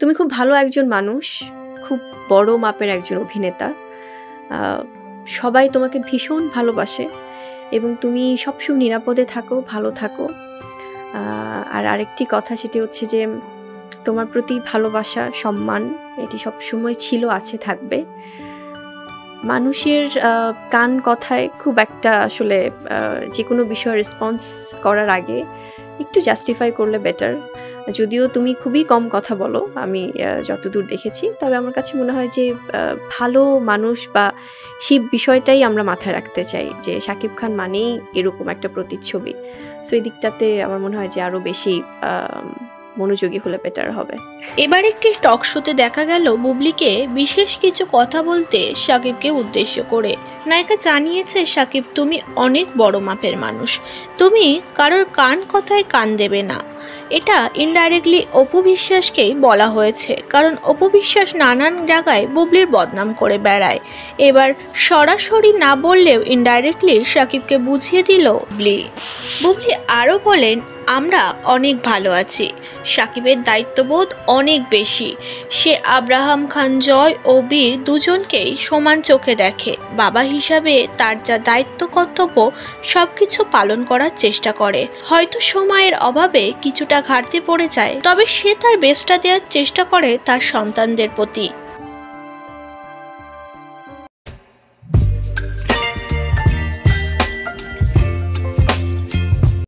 তুমি খুব ভালো একজন মানুষ, খুব বড় মাপের একজন অভিনেতা। আ সবাই তোমাকে ভীষণ ভালোবাসে এবং তুমি সবসময় নিরাপদে থাকো, ভালো থাকো। আ আর আরেকটি কথা সেটি হচ্ছে যে তোমার প্রতি ভালোবাসা, সম্মান এটি সবসময় ছিল, আছে, থাকবে। মানুষের কান কথায় খুব একটা আসলে যেকোনো বিষয়ে রেসপন্স করার আগে একটু জাস্টিফাই করলে বেটার। যদিও তুমি খুবই কম কথা বলো আমি যতদূর দেখেছি। তবে আমার কাছে মনে হয় যে ভালো মানুষ বা সেই বিষয়টাই আমরা মাথায় রাখতে চাই যে শাকিব খান মানেই এরকম একটা প্রতিচ্ছবি। সো এই দিকটাতে আমার মনে হয় যে আরো বেশি মনোযোগী হলে বেটার হবে। এবার একটি টক শোতে দেখা গেল বুবলিকে বিশেষ কিছু কথা বলতে সাকিবকে উদ্দেশ্য করে। নায়িকা জানিয়েছে, সাকিব তুমি অনেক বড় মাপের মানুষ, তুমি কারোর কান কথায় কান দেবে না। এটা ইনডাইরেক্টলি অপু বিশ্বাসকেই বলা হয়েছে, কারণ অপু বিশ্বাস নানান জায়গায় বুবলির বদনাম করে বেড়ায়। এবার সরাসরি না বললেও ইনডাইরেক্টলি সাকিবকে বুঝিয়ে দিল বুবলি। বুবলি আরও বলেন, আমরা অনেক ভালো আছি, সাকিবের দায়িত্ববোধ অনেক বেশি। সে আব্রাহাম খান জয় ও বীর দুজনকেই সমান চোখে দেখে। বাবা হিসাবে তার যা দায়িত্ব কর্তব্য সবকিছু পালন করার চেষ্টা করে। হয়তো সময়ের অভাবে কিছুটা ঘাটতি পড়ে যায়, তবে সে তার বেস্টটা দেওয়ার চেষ্টা করে তার সন্তানদের প্রতি।